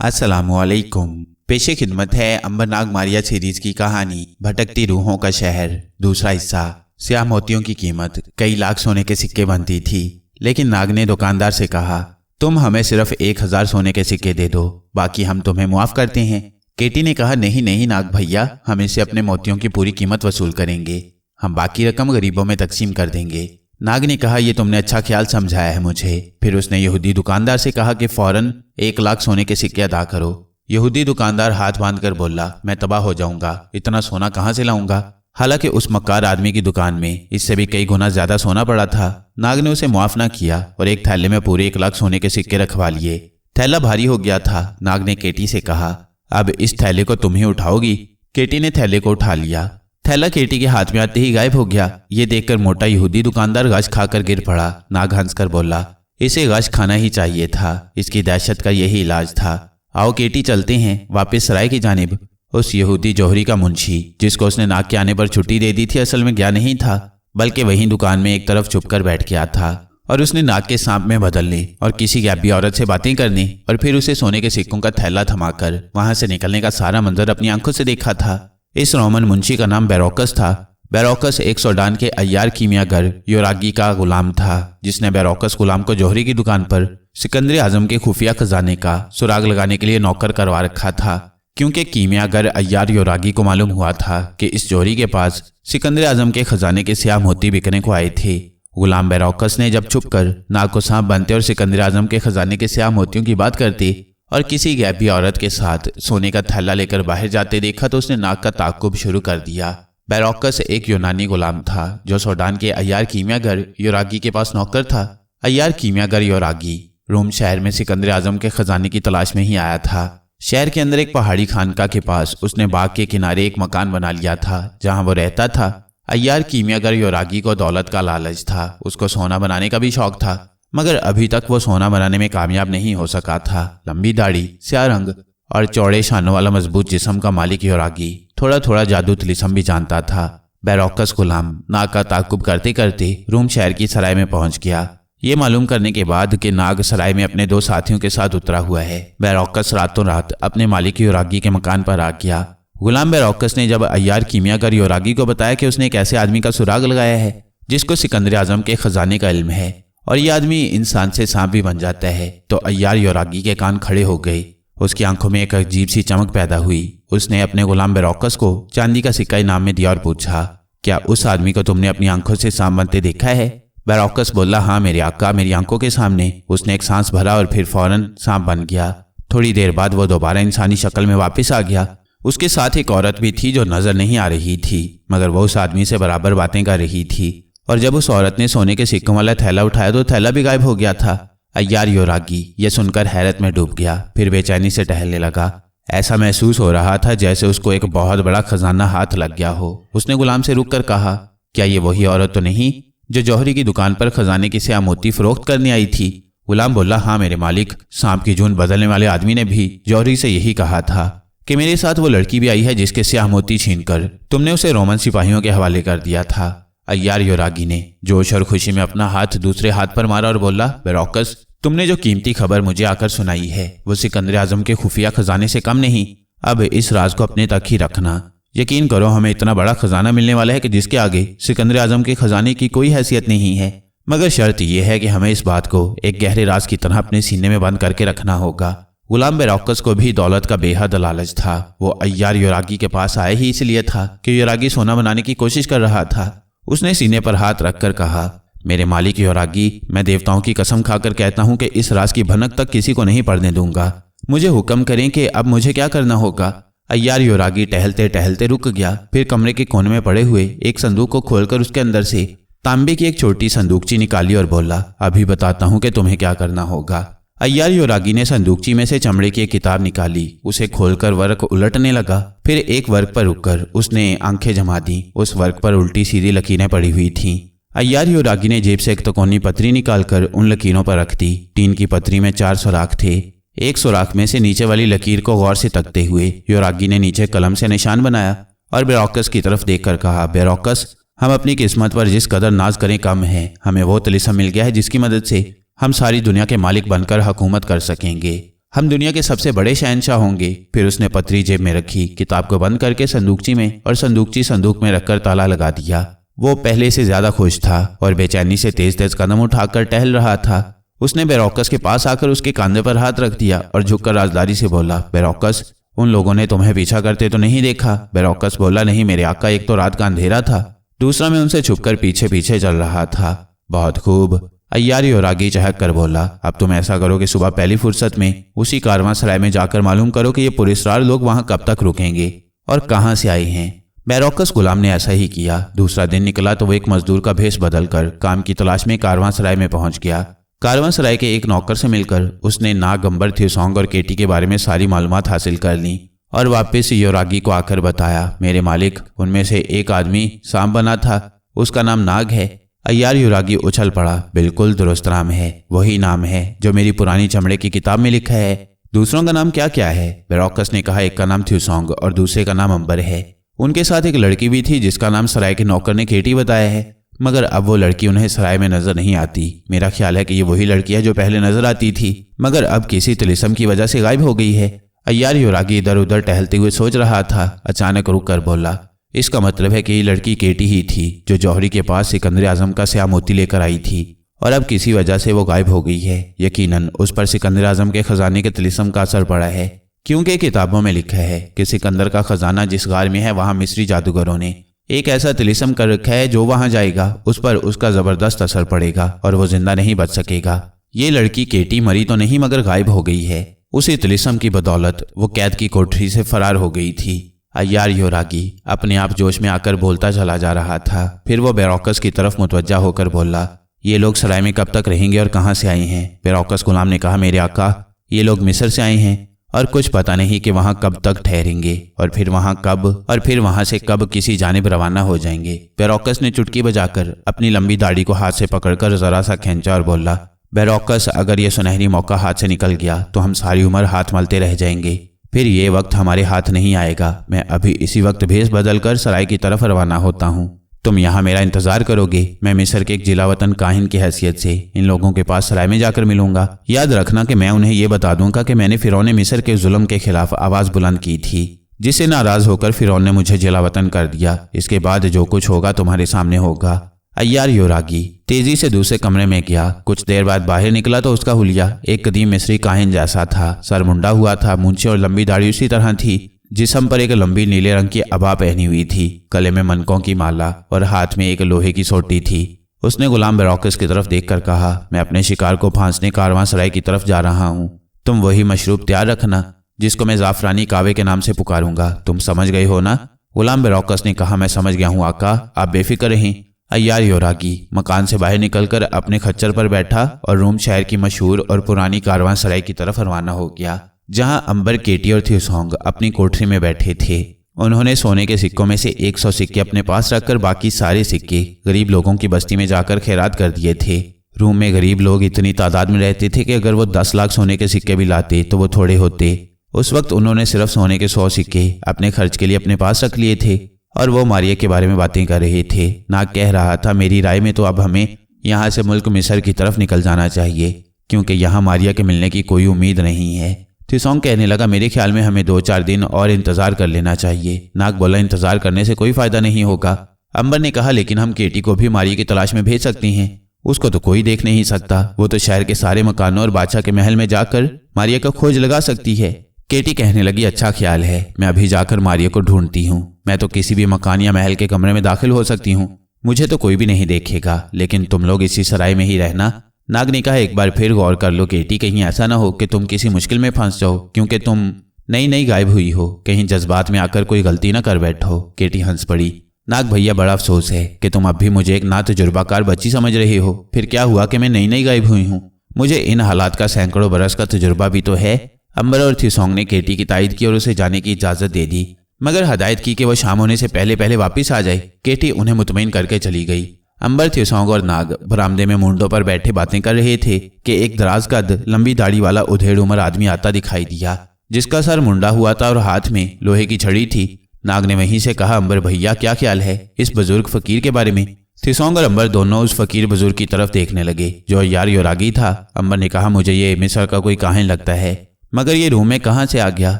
अस्सलामुअलैकुम। पेशे खिदमत है अंबर नाग मारिया सीरीज की कहानी भटकती रूहों का शहर, दूसरा हिस्सा। स्याह मोतियों की कीमत कई लाख सोने के सिक्के बनती थी, लेकिन नाग ने दुकानदार से कहा, तुम हमें सिर्फ 1000 सोने के सिक्के दे दो, बाकी हम तुम्हें मुआफ करते हैं। केटी ने कहा, नहीं नहीं नाग भैया, हम इससे अपने मोतियों की पूरी कीमत वसूल करेंगे, हम बाकी रकम गरीबों में तकसीम कर देंगे। नाग ने कहा, यह तुमने अच्छा ख्याल समझाया है मुझे। फिर उसने यहूदी दुकानदार से कहा कि फौरन 1 लाख सोने के सिक्के अदा करो। यहूदी दुकानदार हाथ बांधकर बोला, मैं तबाह हो जाऊंगा, इतना सोना कहां से लाऊंगा। हालांकि उस मक्कार आदमी की दुकान में इससे भी कई गुना ज्यादा सोना पड़ा था। नाग ने उसे मुआफ न किया और एक थैले में पूरे 1 लाख सोने के सिक्के रखवा लिए। थैला भारी हो गया था। नाग ने केटी से कहा, अब इस थैले को तुम ही उठाओगी। केटी ने थैले को उठा लिया। थैला केटी के हाथ में आते ही गायब हो गया। ये देखकर मोटा यहूदी दुकानदार गाश खाकर गिर पड़ा। नाग हंसकर बोला, इसे गाश खाना ही चाहिए था, इसकी दहशत का यही इलाज था। आओ केटी, चलते हैं वापस सराय की जानिब। उस यहूदी जौहरी का मुंशी, जिसको उसने नाग के आने पर छुट्टी दे दी थी, असल में गया नहीं था, बल्कि वहीं दुकान में एक तरफ छुपकर बैठ गया था और उसने नाग के सांप में बदलने और किसी गैबी औरत से बातें करने और फिर उसे सोने के सिक्कों का थैला थमाकर वहां से निकलने का सारा मंजर अपनी आंखों से देखा था। इस रोमन मुंशी का नाम बैरोकस था। बैरोकस एक सूडान के अय्यार कीमियागर योरागी का गुलाम था, जिसने बैरोकस गुलाम को जौहरी की दुकान पर सिकंदर आजम के खुफिया खजाने का सुराग लगाने के लिए नौकर करवा रखा था, क्योंकि कीमियागर अय्यार योरागी को मालूम हुआ था कि इस जौहरी के पास सिकंदर आजम के खजाने के स्याह मोती बिकने को आए थे। गुलाम बैरोकस ने जब छुपकर नाग को सांप बनते और सिकंदर आजम के खजाने के स्याह मोतियों की बात करते और किसी गैबी औरत के साथ सोने का थैला लेकर बाहर जाते देखा तो उसने नाग का ताकुब शुरू कर दिया। बैरोकस एक यूनानी गुलाम था जो सूडान के अय्यार कीमियागर योरागी के पास नौकर था। अय्यार कीमियागर योरागी रोम शहर में सिकंदर आजम के खजाने की तलाश में ही आया था। शहर के अंदर एक पहाड़ी खानका के पास उसने बाग के किनारे एक मकान बना लिया था जहां वो रहता था। अय्यार कीमियागर योरागी को दौलत का लालच था, उसको सोना बनाने का भी शौक था, मगर अभी तक वो सोना बनाने में कामयाब नहीं हो सका था। लंबी दाढ़ी, स्याह रंग और चौड़े शानों वाला मजबूत जिस्म का मालिक योरागी थोड़ा थोड़ा जादू तिलिस्म भी जानता था। बैरोकस गुलाम नाग का ताकुब करते करते रोम शहर की सराय में पहुंच गया। ये मालूम करने के बाद कि नाग सराय में अपने 2 साथियों के साथ उतरा हुआ है, बैरोकस रातों रात अपने मालिक योरागी के मकान पर आ गया। गुलाम बैरोकस ने जब अय्यार कीमियागर योरागी को बताया कि उसने एक ऐसे आदमी का सुराग लगाया है जिसको सिकंदर आजम के खजाने का इल्म है और ये आदमी इंसान से सांप भी बन जाता है, तो अय्यार योरागी के कान खड़े हो गए। उसकी आंखों में एक अजीब सी चमक पैदा हुई। उसने अपने गुलाम बैरोकस को चांदी का सिक्का इनाम में दिया और पूछा, क्या उस आदमी को तुमने अपनी आंखों से सांप बनते देखा है? बैरोकस बोला, हाँ मेरे आका, मेरी आंखों के सामने। उसने एक सांस भरा और फिर फौरन सांप बन गया। थोड़ी देर बाद वो दोबारा इंसानी शक्ल में वापस आ गया। उसके साथ एक औरत भी थी जो नजर नहीं आ रही थी, मगर वो उस आदमी से बराबर बातें कर रही थी। और जब उस औरत ने सोने के सिक्कों वाला थैला उठाया तो थैला भी गायब हो गया था। अय्यार योरागी ये सुनकर हैरत में डूब गया, फिर बेचैनी से टहलने लगा। ऐसा महसूस हो रहा था जैसे उसको एक बहुत बड़ा खजाना हाथ लग गया हो। उसने गुलाम से रुककर कहा, क्या ये वही औरत तो नहीं जो जौहरी की दुकान पर खजाने की स्याह मोती फरोख्त करने आई थी? गुलाम बोला, हाँ मेरे मालिक, सांप की जून बदलने वाले आदमी ने भी जौहरी से यही कहा था कि मेरे साथ वो लड़की भी आई है जिसके स्याह मोती छीनकर तुमने उसे रोमन सिपाहियों के हवाले कर दिया था। अय्यार योरागी ने जोश और खुशी में अपना हाथ दूसरे हाथ पर मारा और बोला, बैरोकस, तुमने जो कीमती खबर मुझे आकर सुनाई है वो सिकंदर आजम के खुफिया खजाने से कम नहीं। अब इस राज को अपने तक ही रखना। यकीन करो, हमें इतना बड़ा खजाना मिलने वाला है कि जिसके आगे सिकंदर आजम के खजाने की कोई हैसियत नहीं है, मगर शर्त यह है कि हमें इस बात को एक गहरे राज की तरह अपने सीने में बंद करके रखना होगा। गुलाम बैरोकस को भी दौलत का बेहद लालच था। वो अय्यार योरागी के पास आए ही इसलिए था कि योरागी सोना बनाने की कोशिश कर रहा था। उसने सीने पर हाथ रखकर कहा, मेरे मालिक योरागी, मैं देवताओं की कसम खाकर कहता हूं कि इस राज की भनक तक किसी को नहीं पड़ने दूंगा। मुझे हुक्म करें कि अब मुझे क्या करना होगा। अय्यार योरागी टहलते टहलते रुक गया, फिर कमरे के कोने में पड़े हुए एक संदूक को खोलकर उसके अंदर से तांबे की एक छोटी संदूकची निकाली और बोला, अभी बताता हूं कि तुम्हें क्या करना होगा। अय्यार योरागी ने संदूकची में से चमड़े की एक किताब निकाली, उसे खोलकर वर्क उलटने लगा। फिर एक वर्क पर रुककर उसने आंखें जमा दी। उस वर्क पर उल्टी सीधी लकीरें पड़ी हुई थीं। अय्यार योरागी ने जेब से एक तकोनी पत्री निकालकर उन लकीरों पर रख दी। टीन की पत्री में 4 सुराख थे। एक सुराख में से नीचे वाली लकीर को गौर से तकते हुए योरागी ने नीचे कलम से निशान बनाया और बैरोकस की तरफ देखकर कहा, बैरोकस, हम अपनी किस्मत पर जिस कदर नाज करें कम है। हमें वो तिलिस्म मिल गया है जिसकी मदद से हम सारी दुनिया के मालिक बनकर हुकूमत कर सकेंगे। हम दुनिया के सबसे बड़े शहंशाह होंगे। फिर उसने पत्री जेब में रखी, किताब को बंद करके संदूकची में और संदूकची संदूक में रखकर ताला लगा दिया। वो पहले से ज्यादा खुश था और बेचैनी से तेज तेज कदम उठाकर टहल रहा था। उसने बेरोकस के पास आकर उसके कंधे पर हाथ रख दिया और झुककर राजदारी से बोला, बेरोकस, उन लोगों ने तुम्हें पीछा करते तो नहीं देखा? बेरोकस बोला, नहीं मेरे आका, एक तो रात का अंधेरा था, दूसरा मैं उनसे छुपकर पीछे पीछे चल रहा था। बहुत खूब, अय्यार योरागी चहक कर बोला, अब तुम ऐसा करो कि सुबह पहली फुर्सत में उसी कारवां सराय में जाकर मालूम करो कि ये पुरस्कार लोग वहां कब तक रुकेंगे और कहां से आए हैं। बेरोकस गुलाम ने ऐसा ही किया। दूसरा दिन निकला तो वो एक मजदूर का भेष बदलकर काम की तलाश में कारवां सराय में पहुंच गया। कारवां सराय के एक नौकर से मिलकर उसने नाग, अंबर, थ्योसोंग और केटी के बारे में सारी मालूमात हासिल कर ली और वापस योरागी को आकर बताया, मेरे मालिक, उनमें से एक आदमी सांप बना था, उसका नाम नाग है। अय्यार योरागी उछल पड़ा, बिल्कुल दुरुस्त नाम है, वही नाम है जो मेरी पुरानी चमड़े की किताब में लिखा है। दूसरों का नाम क्या क्या है? बेरोकस ने कहा, एक का नाम थ्योसोंग और दूसरे का नाम अंबर है। उनके साथ एक लड़की भी थी जिसका नाम सराय के नौकर ने केटी बताया है, मगर अब वो लड़की उन्हें सराय में नजर नहीं आती। मेरा ख्याल है कि ये वही लड़की है जो पहले नजर आती थी, मगर अब किसी तिलिस्म की वजह से गायब हो गई है। अय्यार योरागी इधर उधर टहलते हुए सोच रहा था। अचानक रुक कर बोला, इसका मतलब है कि ये लड़की केटी ही थी जो जौहरी के पास सिकंदर आजम का स्याह मोती लेकर आई थी और अब किसी वजह से वो गायब हो गई है। यकीनन उस पर सिकंदर आजम के खजाने के तिलिस्म का असर पड़ा है, क्योंकि किताबों में लिखा है कि सिकंदर का खजाना जिस गार में है वहां मिस्री जादूगरों ने एक ऐसा तिलिस्म कर रखा है जो वहां जाएगा उस पर उसका जबरदस्त असर पड़ेगा और वो जिंदा नहीं बच सकेगा। ये लड़की केटी मरी तो नहीं मगर गायब हो गई है। उसी तिलिस्म की बदौलत वो कैद की कोठरी से फरार हो गई थी। अय्यार योरागी अपने आप जोश में आकर बोलता चला जा रहा था। फिर वो बेरोकस की तरफ मुतवज्जा होकर बोला, ये लोग सराय में कब तक रहेंगे और कहां से आए हैं? बेरोकस गुलाम ने कहा, मेरे आका, ये लोग मिस्र से आए हैं और कुछ पता नहीं कि वहां कब तक ठहरेंगे और फिर वहां से कब किसी जानिब रवाना हो जाएंगे। बेरोकस ने चुटकी बजाकर अपनी लंबी दाढ़ी को हाथ से पकड़कर जरा सा खींचा और बोला, बेरोकस, अगर ये सुनहरी मौका हाथ से निकल गया तो हम सारी उम्र हाथ मलते रह जाएंगे। फिर ये वक्त हमारे हाथ नहीं आएगा। मैं अभी इसी वक्त भेष बदलकर सराय की तरफ रवाना होता हूँ। तुम यहाँ मेरा इंतजार करोगे। मैं मिस्र के एक जिलावतन काहिन की हैसियत से इन लोगों के पास सराय में जाकर मिलूंगा। याद रखना कि मैं उन्हें यह बता दूंगा कि मैंने फिरौन मिस्र के जुल्म के खिलाफ आवाज बुलंद की थी, जिससे नाराज होकर फिरौन ने मुझे जिलावतन कर दिया। इसके बाद जो कुछ होगा तुम्हारे सामने होगा। अय्यार योरागी तेजी से दूसरे कमरे में गया। कुछ देर बाद बाहर निकला तो उसका हुलिया एक कदीम मिस्री काहिन जैसा था। सर मुंडा हुआ था, मूंछें और लंबी दाढ़ी उसी तरह थी। जिस्म पर एक लंबी नीले रंग की अबा पहनी हुई थी, गले में मनकों की माला और हाथ में एक लोहे की सोटी थी। उसने गुलाम बेरोकस की तरफ देखकर कहा, मैं अपने शिकार को फांसने कारवां सराय की तरफ जा रहा हूँ। तुम वही मशरूब तैयार रखना जिसको मैं जाफरानी कावे के नाम से पुकारूंगा। तुम समझ गए हो ना? गुलाम बेरोकस ने कहा, मैं समझ गया हूँ आका, आप बेफिक्र रहें। अय्यार योरागी मकान से बाहर निकलकर अपने खच्चर पर बैठा और रूम शहर की मशहूर और पुरानी कारवां सराय की तरफ रवाना हो गया, जहां अंबर, केटी और थ्योसोंग अपनी कोठरी में बैठे थे। उन्होंने सोने के सिक्कों में से 100 सिक्के अपने पास रखकर बाकी सारे सिक्के गरीब लोगों की बस्ती में जाकर खैरात कर दिए थे। रूम में गरीब लोग इतनी तादाद में रहते थे कि अगर वो 10 लाख सोने के सिक्के भी लाते तो वो थोड़े होते। उस वक्त उन्होंने सिर्फ सोने के 100 सिक्के अपने खर्च के लिए अपने पास रख लिए थे और वो मारिया के बारे में बातें कर रहे थे। नाग कह रहा था, मेरी राय में तो अब हमें यहाँ से मुल्क मिस्र की तरफ निकल जाना चाहिए, क्योंकि यहाँ मारिया के मिलने की कोई उम्मीद नहीं है। थ्योसोंग कहने लगा, मेरे ख्याल में हमें 2-4 दिन और इंतजार कर लेना चाहिए। नाग बोला, इंतजार करने से कोई फायदा नहीं होगा। अंबर ने कहा, लेकिन हम केटी को भी मारिया की तलाश में भेज सकते हैं। उसको तो कोई देख नहीं सकता, वो तो शहर के सारे मकानों और बादशाह के महल में जाकर मारिया का खोज लगा सकती है। केटी कहने लगी, अच्छा ख्याल है, मैं अभी जाकर मारिया को ढूंढती हूँ। मैं तो किसी भी मकान या महल के कमरे में दाखिल हो सकती हूँ, मुझे तो कोई भी नहीं देखेगा, लेकिन तुम लोग इसी सराय में ही रहना। नाग ने कहा, एक बार फिर गौर कर लो केटी, कहीं ऐसा ना हो कि तुम किसी मुश्किल में फंस जाओ क्योंकि तुम नई गायब हुई हो। कहीं जज्बात में आकर कोई गलती ना कर बैठो। केटी हंस पड़ी। नाग भैया, बड़ा अफसोस है कि तुम अब भी मुझे एक ना तजुर्बाकार बच्ची समझ रहे हो। फिर क्या हुआ कि मैं नई गायब हुई हूँ? मुझे इन हालात का सैकड़ों बरस का तजुर्बा भी तो है। अंबर और थ्योसोंग ने केटी की तायद की और उसे जाने की इजाजत दे दी, मगर हदायत की कि वह शाम होने से पहले वापस आ जाए। केटी उन्हें मुतमईन करके चली गई। अंबर, थ्योसोंग और नाग बरामदे में मुंडों पर बैठे बातें कर रहे थे कि एक दराज कद लंबी दाढ़ी वाला उधेड़ उम्र आदमी आता दिखाई दिया, जिसका सर मुंडा हुआ था और हाथ में लोहे की छड़ी थी। नाग ने वहीं से कहा, अंबर भैया, क्या ख्याल है इस बुजुर्ग फकीर के बारे में? थ्योसोंग और अंबर दोनों उस फकीर बुजुर्ग की तरफ देखने लगे जो अय्यार योरागी था। अंबर ने कहा, मुझे ये मिस्र का कोई काहिन लगता है। मगर ये रूह में कहाँ से आ गया?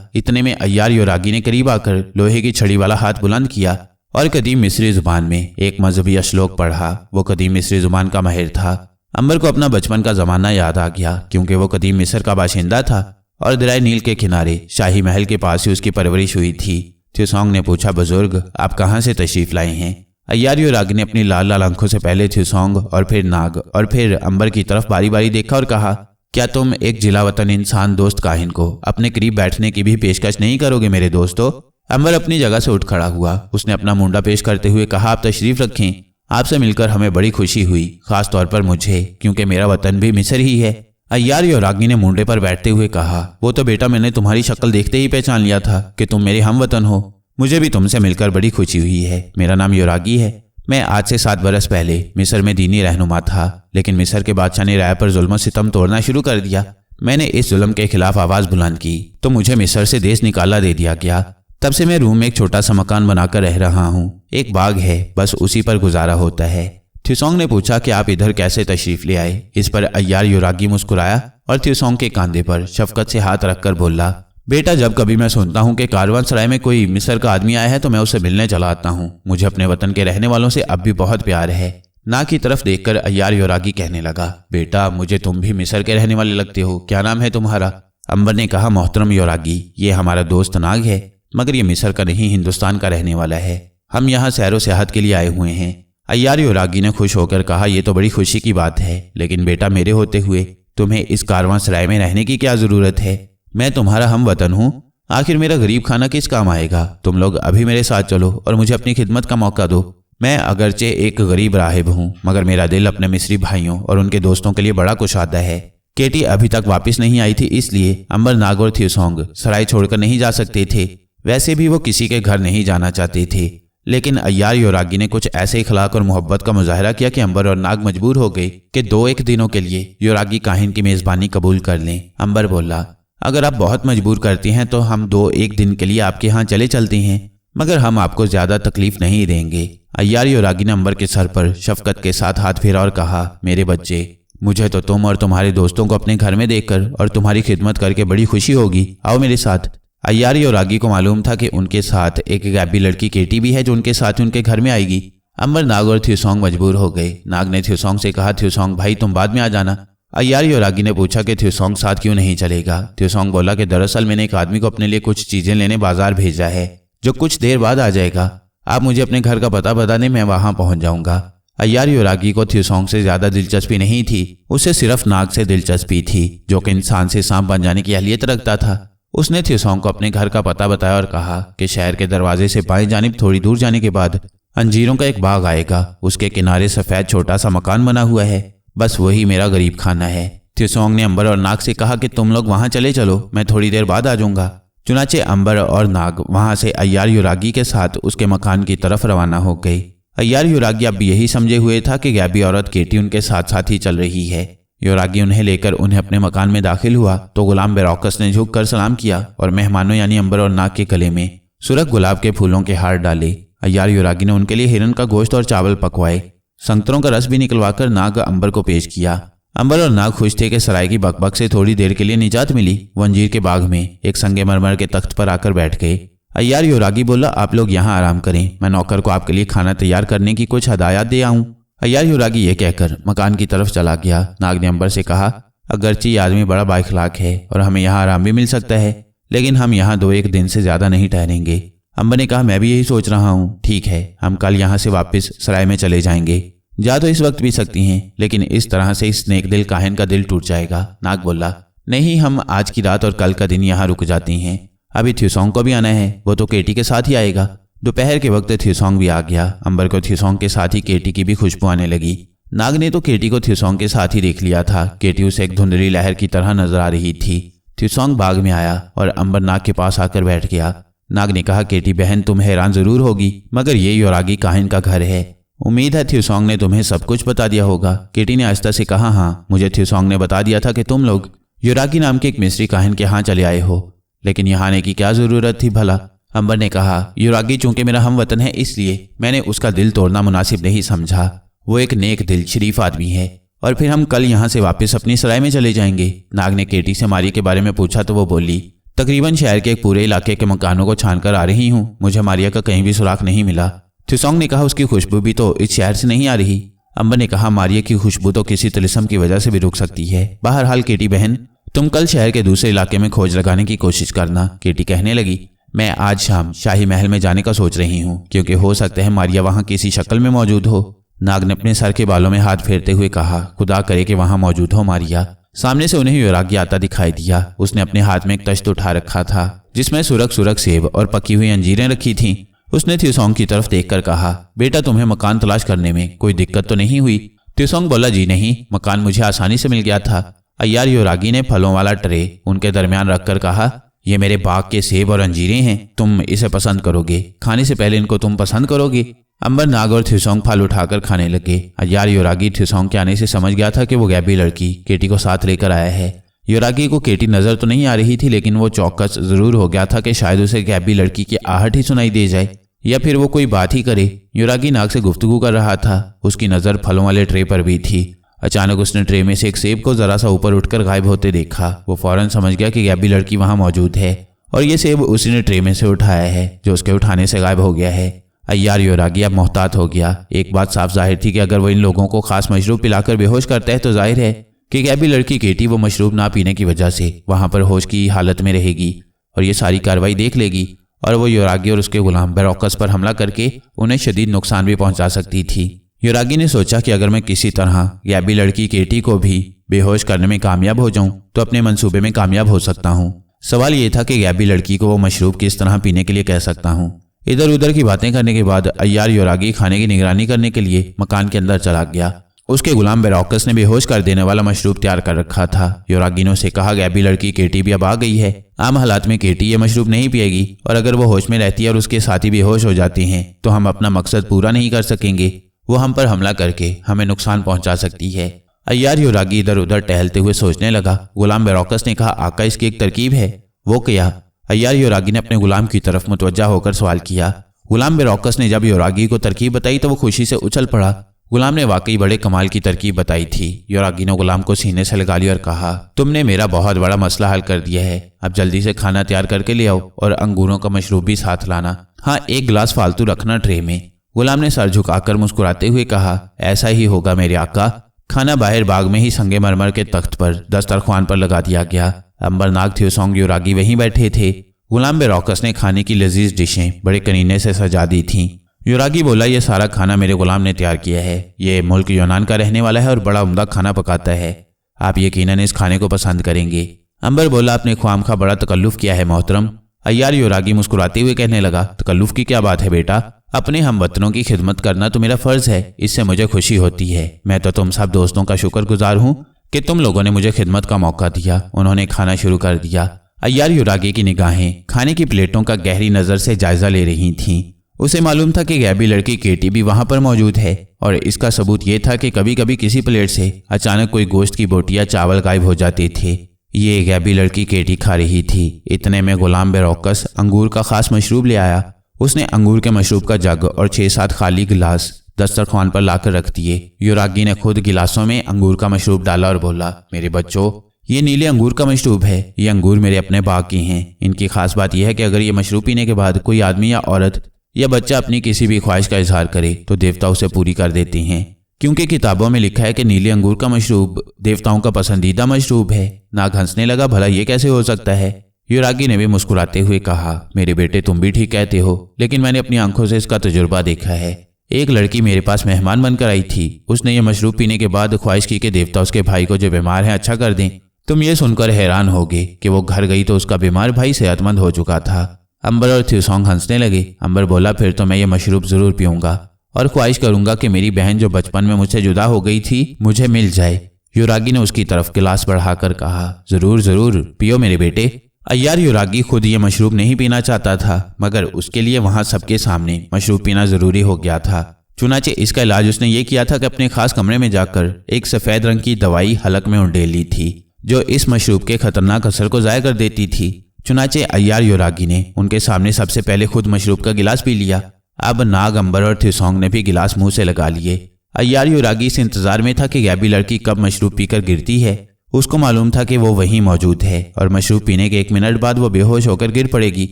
इतने में अय्यार योरागी ने करीब आकर लोहे की छड़ी वाला हाथ बुलंद किया और कदीम मिस्री जुबान में एक मजहबी श्लोक पढ़ा। वो कदीम मिस्री जुबान का माहिर था। अंबर को अपना बचपन का जमाना याद आ गया, क्योंकि वो कदीम मिस्र का बाशिंदा था और दरिया नील के किनारे शाही महल के पास ही उसकी परवरिश हुई थी। थ्यूसोंग ने पूछा, बुजुर्ग आप कहाँ से तशरीफ लाए हैं? अय्यार योरागी ने अपनी लाल लाल आंखों से पहले थ्यूसोंग और फिर नाग और फिर अंबर की तरफ बारी बारी देखा और कहा, क्या तुम एक जिला वतन इंसान दोस्त काहिन को अपने करीब बैठने की भी पेशकश नहीं करोगे मेरे दोस्तों? अंबर अपनी जगह से उठ खड़ा हुआ। उसने अपना मुंडा पेश करते हुए कहा, आप तशरीफ रखें, आपसे मिलकर हमें बड़ी खुशी हुई, खास तौर पर मुझे, क्योंकि मेरा वतन भी मिस्र ही है। अय्यार योरागी ने मुंडे पर बैठते हुए कहा, वो तो बेटा मैंने तुम्हारी शक्ल देखते ही पहचान लिया था कि तुम मेरे हम वतन हो। मुझे भी तुमसे मिलकर बड़ी खुशी हुई है। मेरा नाम योरागी है। मैं आज से 7 बरस पहले मिस्र में दीनी रहनुमा था, लेकिन मिस्र के बादशाह ने राय पर जुल्म सितम तोड़ना शुरू कर दिया। मैंने इस जुल्म के खिलाफ आवाज बुलंद की तो मुझे मिस्र से देश निकाला दे दिया गया। तब से मैं रूम में एक छोटा सा मकान बनाकर रह रहा हूँ। एक बाग है, बस उसी पर गुजारा होता है। थ्यूसोंग ने पूछा कि आप इधर कैसे तशरीफ ले आए? इस पर अय्यार योरागी मुस्कुराया और थ्यूसोंग के कंधे पर शफकत से हाथ रखकर बोला, बेटा जब कभी मैं सुनता हूँ कि कारवान सराय में कोई मिस्र का आदमी आया है तो मैं उसे मिलने चला आता हूँ। मुझे अपने वतन के रहने वालों से अब भी बहुत प्यार है। नाग की तरफ देखकर अय्यार योरागी कहने लगा, बेटा मुझे तुम भी मिस्र के रहने वाले लगते हो, क्या नाम है तुम्हारा? अंबर ने कहा, मोहतरम योरागी, ये हमारा दोस्त नाग है, मगर ये मिस्र का नहीं हिंदुस्तान का रहने वाला है। हम यहाँ सैरो सेहत के लिए आए हुए हैं। अय्यार योरागी ने खुश होकर कहा, यह तो बड़ी खुशी की बात है, लेकिन बेटा मेरे होते हुए तुम्हें इस कारवां सराय में रहने की क्या जरूरत है? मैं तुम्हारा हम वतन हूँ। आखिर मेरा गरीब खाना किस काम आएगा? तुम लोग अभी मेरे साथ चलो और मुझे अपनी खिदमत का मौका दो। मैं अगरचे एक गरीब राहिब हूँ, मगर मेरा दिल अपने मिस्री भाइयों और उनके दोस्तों के लिए बड़ा कुशादा है। केटी अभी तक वापस नहीं आई थी, इसलिए अंबर, नाग और थ्यूसोंग सराय छोड़कर नहीं जा सकते थे। वैसे भी वो किसी के घर नहीं जाना चाहते थे, लेकिन अय्यार योरागी ने कुछ ऐसे इखलाक और मोहब्बत का मुजाहरा किया कि अंबर और नाग मजबूर हो गए कि 2-1 दिनों के लिए योरागी काहिन की मेजबानी कबूल कर लें। अंबर बोला, अगर आप बहुत मजबूर करती हैं तो हम 2-1 दिन के लिए आपके यहाँ चले चलते हैं, मगर हम आपको ज्यादा तकलीफ नहीं देंगे। अय्यार योरागी ने अंबर के सर पर शफकत के साथ हाथ फेरा और कहा, मेरे बच्चे, मुझे तो तुम और तुम्हारे दोस्तों को अपने घर में देखकर और तुम्हारी खिदमत करके बड़ी खुशी होगी। आओ मेरे साथ। अय्यार योरागी को मालूम था कि उनके साथ एक गैबी लड़की केटी भी है जो उनके साथ उनके घर में आएगी। अंबर, नाग और थ्यूसोंग मजबूर हो गए। नाग ने थ्यूसोंग से कहा, थ्यूसोंग भाई तुम बाद में आ जाना। अय्यार योरागी ने पूछा कि थ्यूसोंग साथ क्यों नहीं चलेगा? थ्यूसोंग बोला कि दरअसल मैंने एक आदमी को अपने लिए कुछ चीजें लेने बाजार भेजा है, जो कुछ देर बाद आ जाएगा। आप मुझे अपने घर का पता बता दें, मैं वहां पहुंच जाऊंगा। अय्यार योरागी को थ्यूसोंग से ज्यादा दिलचस्पी नहीं थी, उसे सिर्फ नाग से दिलचस्पी थी, जो कि इंसान से सांप बन जाने की अहलियत रखता था। उसने थ्यूसोंग को अपने घर का पता बताया और कहा कि शहर के दरवाजे से बाएं जानिब थोड़ी दूर जाने के बाद अंजीरों का एक बाग आएगा। उसके किनारे सफेद छोटा सा मकान बना हुआ है, बस वही मेरा गरीब खाना है। थ्यूसोंग ने अंबर और नाग से कहा कि तुम लोग वहां चले चलो, मैं थोड़ी देर बाद आ जाऊंगा। चुनाचे अंबर और नाग वहां से अय्यार योरागी के साथ उसके मकान की तरफ रवाना हो गई। अय्यार योरागी अब यही समझे हुए था कि गैबी औरत केटी उनके साथ साथ ही चल रही है। योरागी उन्हें लेकर उन्हें अपने मकान में दाखिल हुआ तो गुलाम बेरौकस ने झुककर सलाम किया और मेहमानों यानी अंबर और नाग के गले में सुरख गुलाब के फूलों के हार डाले। अय्यार योरागी ने उनके लिए हिरन का गोश्त और चावल पकवाए। संतरों का रस भी निकलवाकर नाग अंबर को पेश किया। अंबर और नाग खुश थे कि सराय की बकबक से थोड़ी देर के लिए निजात मिली। वो अंजीर के बाग में एक संगमरमर के तख्त पर आकर बैठ गए। अय्यार योरागी बोला, आप लोग यहाँ आराम करें, मैं नौकर को आपके लिए खाना तैयार करने की कुछ हदायत दे आऊं। अय्यार योरागी ये कहकर मकान की तरफ चला गया। नाग ने अंबर से कहा, अगरचे ये आदमी बड़ा बाइखलाक है और हमें यहाँ आराम भी मिल सकता है, लेकिन हम यहाँ 2-1 दिन से ज्यादा नहीं ठहरेंगे। अंबर ने कहा, मैं भी यही सोच रहा हूँ। ठीक है, हम कल यहाँ से वापस सराय में चले जाएंगे। जा तो इस वक्त भी सकती हैं, लेकिन इस तरह से इस नेक दिल काहिन का दिल टूट जाएगा। नाग बोला, नहीं, हम आज की रात और कल का दिन यहाँ रुक जाती हैं। अभी थ्यूसोंग को भी आना है, वो तो केटी के साथ ही आएगा। दोपहर के वक्त थ्यूसोंग भी आ गया। अंबर को थ्यूसोंग के साथ ही केटी की भी खुशबू आने लगी। नाग ने तो केटी को थ्यूसोंग के साथ ही देख लिया था। केटी उसे एक धुंधली लहर की तरह नजर आ रही थी। थ्यूसोंग बाग में आया और अंबर नाग के पास आकर बैठ गया। नाग ने कहा, केटी बहन तुम हैरान जरूर होगी, मगर ये योरागी काहिन का घर है। उम्मीद है थ्यूसोंग ने तुम्हें सब कुछ बता दिया होगा। केटी ने आहिस्ता से कहा, हाँ, मुझे थ्यूसोंग ने बता दिया था कि तुम लोग योरागी नाम के एक मिस्री काहिन के यहाँ चले आए हो, लेकिन यहाँ आने की क्या जरूरत थी भला? अंबर ने कहा, योरागी चूंकि मेरा हम वतन है, इसलिए मैंने उसका दिल तोड़ना मुनासिब नहीं समझा। वो एक नेक दिल शरीफ आदमी है और फिर हम कल यहाँ से वापस अपनी सराय में चले जाएंगे। नाग ने केटी से मारिया के बारे में पूछा तो वो बोली, तकरीबन शहर के एक पूरे इलाके के मकानों को छान कर आ रही हूँ, मुझे मारिया का कहीं भी सुराग नहीं मिला। थ्यूसोंग ने कहा, उसकी खुशबू भी तो इस शहर से नहीं आ रही। अंबर ने कहा, मारिया की खुशबू तो किसी तिलिस्म की वजह से भी रुक सकती है। बहरहाल केटी बहन, तुम कल शहर के दूसरे इलाके में खोज लगाने की कोशिश करना। केटी कहने लगी, मैं आज शाम शाही महल में जाने का सोच रही हूँ, क्योंकि हो सकता है मारिया वहाँ किसी शक्ल में मौजूद हो। नाग ने अपने सर के बालों में हाथ फेरते हुए कहा, खुदा करे कि वहाँ मौजूद हो मारिया। सामने से उन्हें योरागी आता दिखाई दिया। उसने अपने हाथ में एक तश्त उठा रखा था जिसमें सुरख सुरख सेब और पकी हुई अंजीरें रखी थीं। उसने थ्यूसोंग की तरफ देखकर कहा, बेटा तुम्हें मकान तलाश करने में कोई दिक्कत तो नहीं हुई? थ्यूसोंग बोला, जी नहीं, मकान मुझे आसानी से मिल गया था। अय्यार योरागी ने फलों वाला ट्रे उनके दरमियान रखकर कहा, ये मेरे बाग के सेब और अंजीरें हैं, तुम इसे पसंद करोगे। खाने से पहले इनको तुम पसंद करोगे। अंबर, नाग और थ्यूसोंग फल उठाकर खाने लगे। अय्यार योरागी थ्यूसोंग के आने से समझ गया था कि वो गैबी लड़की केटी को साथ लेकर आया है। योरागी को केटी नजर तो नहीं आ रही थी, लेकिन वो चौकस जरूर हो गया था कि शायद उसे गैबी लड़की की आहट ही सुनाई दे जाए या फिर वो कोई बात ही करे। योरागी नाग से गुफ्तगू कर रहा था। उसकी नजर फलों वाले ट्रे पर भी थी। अचानक उसने ट्रे में से एक सेब को जरा सा ऊपर उठकर गायब होते देखा। वो फौरन समझ गया कि गैबी लड़की वहां मौजूद है और ये सेब उसने ट्रे में से उठाया है जो उसके उठाने से गायब हो गया है। अय्यार योरागी अब मोहतात हो गया। एक बात साफ जाहिर थी कि अगर वो इन लोगों को खास मशरूब पिलाकर बेहोश करता है तो जाहिर है कि गैबी लड़की केटी वो मशरूब ना पीने की वजह से वहां पर होश की हालत में रहेगी और ये सारी कार्रवाई देख लेगी और वो योरागी और उसके गुलाम बेरोकस पर हमला करके उन्हें शदीद नुकसान भी पहुंचा सकती थी। योरागी ने सोचा कि अगर मैं किसी तरह गैबी लड़की केटी को भी बेहोश करने में कामयाब हो जाऊं तो अपने मंसूबे में कामयाब हो सकता हूं। सवाल ये था कि गैबी लड़की को वो मशरूब किस तरह पीने के लिए कह सकता हूं। इधर उधर की बातें करने के बाद अय्यार योरागी खाने की निगरानी करने के लिए मकान के अंदर चला गया। उसके गुलाम बेरोकस ने बेहोश कर देने वाला मशरूब तैयार कर रखा था। योरागी ने उसे कहा, गैबी लड़की केटी भी अब आ गई है। आम हालात में केटी ये मशरूब नहीं पिएगी और अगर वो होश में रहती है और उसके साथी बेहोश हो जाते हैं तो हम अपना मकसद पूरा नहीं कर सकेंगे। वो हम पर हमला करके हमें नुकसान पहुंचा सकती है। अय्यार योरागी इधर उधर टहलते हुए सोचने लगा। गुलाम बेरोकस ने कहा, आका इसकी एक तरकीब है। वो क्या? अय्यार योरागी ने अपने गुलाम की तरफ मुतवज्जा होकर सवाल किया। गुलाम बेरोकस ने जब योरागी को तरकीब बताई तो वो खुशी से उछल पड़ा। गुलाम ने वाकई बड़े कमाल की तरकीब बताई थी। योरागी ने गुलाम को सीने से लगा लिया और कहा, तुमने मेरा बहुत बड़ा मसला हल कर दिया है। अब जल्दी से खाना तैयार करके ले आओ और अंगूरों का मशरूब भी साथ लाना। हाँ, एक गिलास फालतू रखना ट्रे में। गुलाम ने सर झुकाकर मुस्कुराते हुए कहा, ऐसा ही होगा मेरे आका। खाना बाहर बाग में ही संगे मरमर के तख्त पर दस्तरख्वान पर लगा दिया गया। अंबर, नाग, थ्यूसोंग, योरागी वहीं बैठे थे। गुलाम बेरोकस ने खाने की लजीज डिशें बड़े कनीने से सजा दी थीं। योरागी बोला, यह सारा खाना मेरे गुलाम ने तैयार किया है। ये मुल्क यूनान का रहने वाला है और बड़ा उम्दा खाना पकाता है। आप यकीनन इस खाने को पसंद करेंगे। अंबर बोला, आपने ख्वामखा बड़ा तकल्लुफ किया है मोहतरम। अय्यार योरागी मुस्कुराते हुए कहने लगा, तकल्लुफ की क्या बात है बेटा? अपने हमवतनों की खिदमत करना तो मेरा फर्ज है, इससे मुझे खुशी होती है। मैं तो तुम सब दोस्तों का शुक्रगुजार हूँ कि तुम लोगों ने मुझे खिदमत का मौका दिया। उन्होंने खाना शुरू कर दिया। अय्यार योरागी की निगाहें खाने की प्लेटों का गहरी नजर से जायजा ले रही थीं। उसे मालूम था कि गैबी लड़की केटी भी वहां पर मौजूद है और इसका सबूत यह था कि कभी कभी किसी प्लेट से अचानक कोई गोश्त की बोटी या चावल गायब हो जाते थे। ये गैबी लड़की केटी खा रही थी। इतने में गुलाम बेरोकस अंगूर का खास मशरूब ले आया। उसने अंगूर के मशरूब का जग और 6-7 खाली गिलास दस्तरख्वान पर लाकर रख दिए। योरागी ने खुद गिलासों में अंगूर का मशरूब डाला और बोला, मेरे बच्चों, ये नीले अंगूर का मशरूब है। ये अंगूर मेरे अपने बाग के हैं। इनकी खास बात यह है कि अगर ये मशरूब पीने के बाद कोई आदमी या औरत या बच्चा अपनी किसी भी ख्वाहिश का इजहार करे तो देवता उसे पूरी कर देते हैं, क्योंकि किताबों में लिखा है कि नीले अंगूर का मशरूब देवताओं का पसंदीदा मशरूब है। नाग हंसने लगा, भला ये कैसे हो सकता है? योरागी ने भी मुस्कुराते हुए कहा, मेरे बेटे, तुम भी ठीक कहते हो, लेकिन मैंने अपनी आंखों से इसका तजुर्बा देखा है। एक लड़की मेरे पास मेहमान बनकर आई थी। उसने ये मशरूब पीने के बाद ख्वाहिश की कि देवता उसके भाई को जो बीमार है अच्छा कर दें। तुम ये सुनकर हैरान होगे कि वो घर गई तो उसका बीमार भाई सेहतमंद हो चुका था। अंबर और थ्यूसोंग हंसने लगे। अंबर बोला, फिर तो मैं ये मशरूब जरूर पीऊंगा और ख्वाहिश करूंगा कि मेरी बहन जो बचपन में मुझसे जुदा हो गई थी मुझे मिल जाए। योरागी ने उसकी तरफ गिलास बढ़ाकर कहा, जरूर जरूर पियो मेरे बेटे। अय्यार योरागी खुद ये मशरूब नहीं पीना चाहता था, मगर उसके लिए वहां सबके सामने मशरूब पीना जरूरी हो गया था। चुनाचे इसका इलाज उसने ये किया था कि अपने खास कमरे में जाकर एक सफेद रंग की दवाई हलक में उंडेल ली थी जो इस मशरूब के खतरनाक असर को जाया कर देती थी। चुनाचे अय्यार योरागी ने उनके सामने सबसे पहले खुद मशरूब का गिलास पी लिया। अब नाग, अंबर और थ्यूसोंग ने भी गिलास मुंह से लगा लिए। अय्यार युरागी इस इंतजार में था कि गैबी लड़की कब मशरूब पीकर गिरती है। उसको मालूम था कि वो वहीं मौजूद है और मशरूब पीने के 1 मिनट बाद वो बेहोश होकर गिर पड़ेगी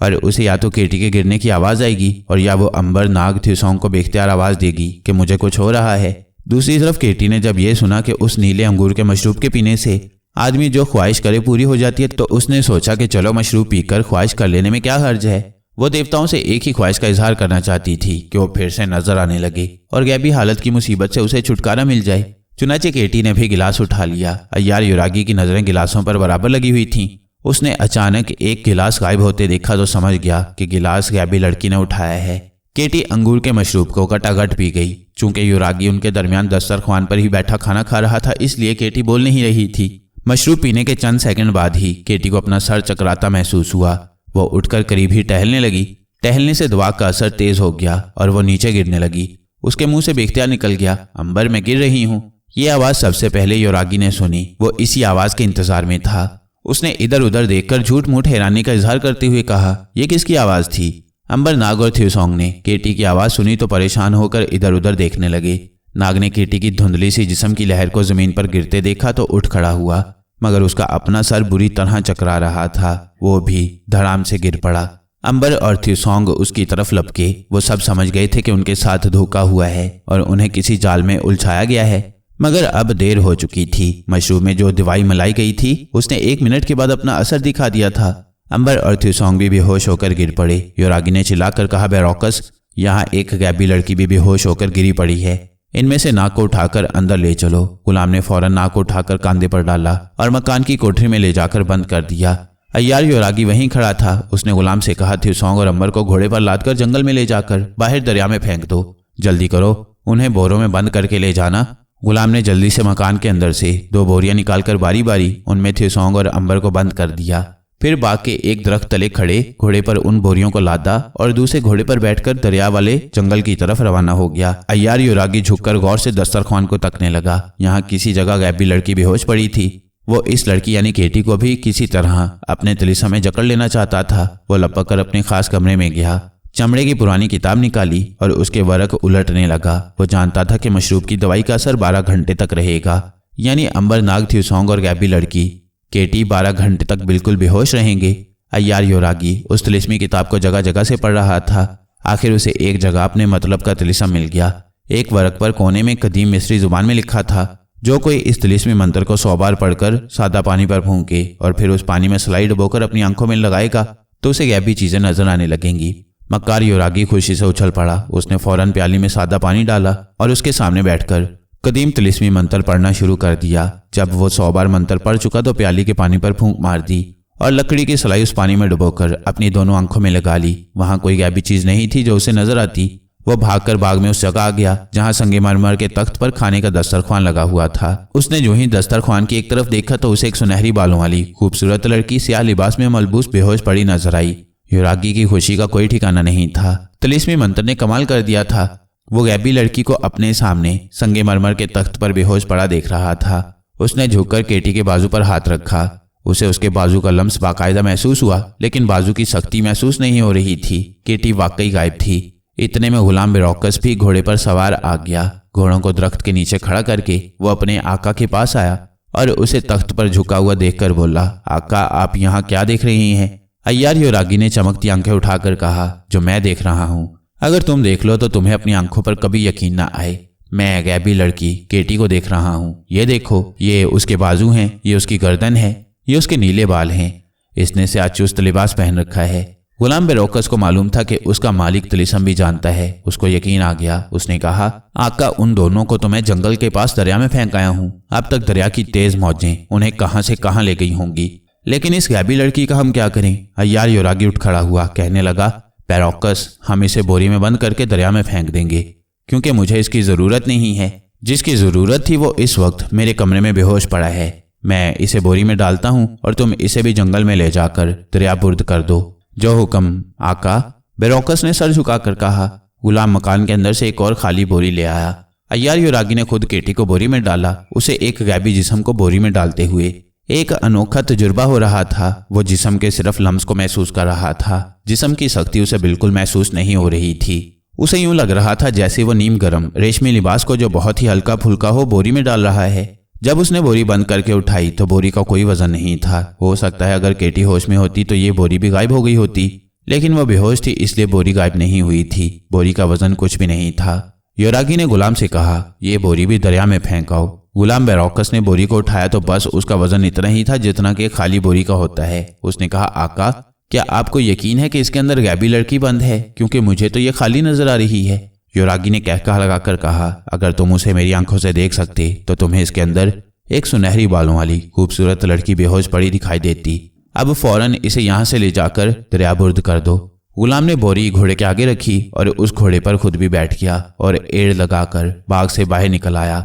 और उसे या तो केटी के गिरने की आवाज आएगी और या वो अंबर नाग थ्यूसोंग को बेख्तियार आवाज देगी कि मुझे कुछ हो रहा है। दूसरी तरफ केटी ने जब ये सुना कि उस नीले अंगूर के मशरूब के पीने से आदमी जो ख्वाहिश करे पूरी हो जाती है, तो उसने सोचा कि चलो मशरूब पीकर ख्वाहिश कर लेने में क्या हर्ज है। वो देवताओं से एक ही ख्वाहिश का इजहार करना चाहती थी कि वो फिर से नजर आने लगे और गैबी हालत की मुसीबत से उसे छुटकारा मिल जाए। चुनाचे केटी ने भी गिलास उठा लिया। अय्यार युरागी की नजरें गिलासों पर बराबर लगी हुई थीं। उसने अचानक एक गिलास गायब होते देखा तो समझ गया कि गिलास गैबी लड़की ने उठाया है। केटी अंगूर के मशरूब को गटागट पी गई। चूंकि युरागी उनके दरमियान दस्तरख्वान पर ही बैठा खाना खा रहा था, इसलिए केटी बोल नहीं रही थी। मशरूब पीने के चंद सेकंड बाद ही केटी को अपना सर चकराता महसूस हुआ। वो उठकर करीब ही टहलने लगी। टहलने से दवा का असर तेज हो गया और वो नीचे गिरने लगी। उसके मुंह से बेख्तियार निकल गया, अंबर मैं गिर रही हूँ। ये आवाज सबसे पहले युरागी ने सुनी। वो इसी आवाज के इंतजार में था। उसने इधर उधर देखकर झूठ मूठ हैरानी का इजहार करते हुए कहा, यह किसकी आवाज थी? अंबर नाग और थ्यूसोंग ने केटी की आवाज सुनी तो परेशान होकर इधर उधर देखने लगे। नाग ने केटी की धुंधली सी जिस्म की लहर को जमीन पर गिरते देखा तो उठ खड़ा हुआ, मगर उसका अपना सर बुरी तरह चकरा रहा था। वो भी धड़ाम से गिर पड़ा। अंबर और थ्यूसोंग उसकी तरफ लपके। वो सब समझ गए थे कि उनके साथ धोखा हुआ है और उन्हें किसी जाल में उलझाया गया है, मगर अब देर हो चुकी थी। मशरूब में जो दवाई मिलाई गई थी उसने 1 मिनट के बाद अपना असर दिखा दिया था। अंबर और थ्यूसोंग भी बेहोश होकर गिर पड़े। युरागी ने चिल्लाकर कहा, बेरोकस, यहाँ एक गैबी लड़की भी बेहोश होकर गिरी पड़ी है। इनमें से नाक को उठाकर अंदर ले चलो। गुलाम ने फौरन नाक को उठाकर कांधे पर डाला और मकान की कोठरी में ले जाकर बंद कर दिया। अय्यार युरागी वहीं खड़ा था। उसने गुलाम से कहा, थ्यूसोंग और अंबर को घोड़े पर लादकर जंगल में ले जाकर बाहर दरिया में फेंक दो। जल्दी करो, उन्हें बोरों में बंद करके ले जाना। गुलाम ने जल्दी से मकान के अंदर से 2 बोरियां निकालकर बारी बारी उनमें थ्यूसोंग और अंबर को बंद कर दिया। फिर बाग के एक दरख्त तले खड़े घोड़े पर उन बोरियों को लादा और दूसरे घोड़े पर बैठकर दरिया वाले जंगल की तरफ रवाना हो गया। अय्यार युरागी झुककर गौर से दस्तरख्वान को तकने लगा। यहाँ किसी जगह गैबी लड़की बेहोश पड़ी थी। वो इस लड़की यानी केटी को भी किसी तरह अपने तिलिस्म में जकड़ लेना चाहता था। वो लपक कर अपने खास कमरे में गया, चमड़े की पुरानी किताब निकाली और उसके वर्क उलटने लगा। वो जानता था कि मशरूब की दवाई का असर 12 घंटे तक रहेगा, यानी अंबर नाग थ्यूसोंग और गैबी लड़की केटी 12 घंटे तक बिल्कुल बेहोश रहेंगे। अय्यार युरागी उस तिलिस्मी किताब को जगह जगह से पढ़ रहा था। आखिर उसे एक जगह अपने मतलब का तिलिस्म मिल गया। एक वर्क पर कोने में कदीम मिस्री जुबान में लिखा था, जो कोई इस तिलिस्मी मंत्र को 100 बार पढ़कर सादा पानी पर फूंके और फिर उस पानी में सलाई डुबोकर अपनी आंखों में लगाएगा तो उसे गैबी चीजें नजर आने लगेंगी। मक्कार युरागी खुशी से उछल पड़ा। उसने फौरन प्याली में सादा पानी डाला और उसके सामने बैठकर कदीम तिलिस्मी मंत्र पढ़ना शुरू कर दिया। जब वो 100 बार मंत्र पढ़ चुका तो प्याली के पानी पर फूंक मार दी और लकड़ी की सलाई उस पानी में डुबोकर अपनी दोनों आंखों में लगा ली। वहां कोई गैबी चीज नहीं थी जो उसे नजर आती। वो भागकर बाग में उस जगह आ गया जहां संगमरमर के तख्त पर खाने का दस्तरख्वान लगा हुआ था। उसने जो ही दस्तरख्वान की एक तरफ देखा तो उसे एक सुनहरी बालों वाली खूबसूरत लड़की स्याह लिबास में मलबूस बेहोश पड़ी नजर आई। युरागी की खुशी का कोई ठिकाना नहीं था। तिलिस्मी मंत्र ने कमाल कर दिया था। वो गैबी लड़की को अपने सामने संगमरमर के तख्त पर बेहोश पड़ा देख रहा था। उसने झुककर केटी के बाजू पर हाथ रखा। उसे उसके बाजू का लम्स बाकायदा महसूस हुआ, लेकिन बाजू की सख्ती महसूस नहीं हो रही थी। केटी वाकई गायब थी। इतने में गुलाम बेरोकस भी घोड़े पर सवार आ गया। घोड़ों को दरख्त के नीचे खड़ा करके वो अपने आका के पास आया और उसे तख्त पर झुका हुआ देखकर बोला, आका आप यहाँ क्या देख रही हैं? अय्यार युरागी ने चमकती आंखें उठाकर कहा, जो मैं देख रहा हूँ। अगर तुम देख लो तो तुम्हें अपनी आंखों पर कभी यकीन ना आए। मैं गैबी लड़की केटी को देख रहा हूँ। ये देखो, ये उसके बाजू हैं, ये उसकी गर्दन है, ये उसके नीले बाल हैं। इसने से आज चुस्त लिबास पहन रखा है। गुलाम बेरोकस को मालूम था कि उसका मालिक तिलिस्म भी जानता है। उसको यकीन आ गया। उसने कहा, आका उन दोनों को तो मैं जंगल के पास दरिया में फेंक आया हूँ। अब तक दरिया की तेज मौजें उन्हें कहां से कहां ले गई होंगी, लेकिन इस गैबी लड़की का हम क्या करें? अय्यार युरागी उठ खड़ा हुआ, कहने लगा, बेरोकस हम इसे बोरी में बंद करके दरिया में फेंक देंगे, क्योंकि मुझे इसकी जरूरत नहीं है। जिसकी जरूरत थी वो इस वक्त मेरे कमरे में बेहोश पड़ा है। मैं इसे बोरी में डालता हूँ और तुम इसे भी जंगल में ले जाकर दरिया बुर्द कर दो। जो हुक्म आका। बेरोकस ने सर झुकाकर कहा। गुलाम मकान के अंदर से एक और खाली बोरी ले आया। अय्यार युरागी ने खुद केटी को बोरी में डाला। उसे एक गैबी जिस्म को बोरी में डालते हुए एक अनोखा तजुर्बा हो रहा था। वो जिस्म के सिर्फ लम्स को महसूस कर रहा था। जिस्म की सख्ती उसे बिल्कुल महसूस नहीं हो रही थी। उसे यूं लग रहा था जैसे वो नीम गरम रेशमी लिबास को जो बहुत ही हल्का फुल्का हो बोरी में डाल रहा है। जब उसने बोरी बंद करके उठाई तो बोरी का कोई वजन नहीं था। हो सकता है अगर केटी होश में होती तो ये बोरी भी गायब हो गई होती, लेकिन वो बेहोश थी इसलिए बोरी गायब नहीं हुई थी। बोरी का वजन कुछ भी नहीं था। योरागी ने गुलाम से कहा, ये बोरी भी दरिया में फेंक आओ। गुलाम बेरोकस ने बोरी को उठाया तो बस उसका वजन इतना ही था जितना कि खाली बोरी का होता है। उसने कहा, आका क्या आपको यकीन है कि इसके अंदर गैबी लड़की बंद है? क्योंकि मुझे तो ये खाली नजर आ रही है। योरागी ने कहका लगाकर कहा, अगर तुम उसे मेरी आंखों से देख सकते तो तुम्हें इसके अंदर एक सुनहरी बालों वाली खूबसूरत लड़की बेहोश पड़ी दिखाई देती। अब फौरन इसे यहाँ से ले जाकर दरियाबुर्द कर दो। गुलाम ने बोरी घोड़े के आगे रखी और उस घोड़े पर खुद भी बैठ गया और एड़ लगाकर बाग से बाहर निकल आया।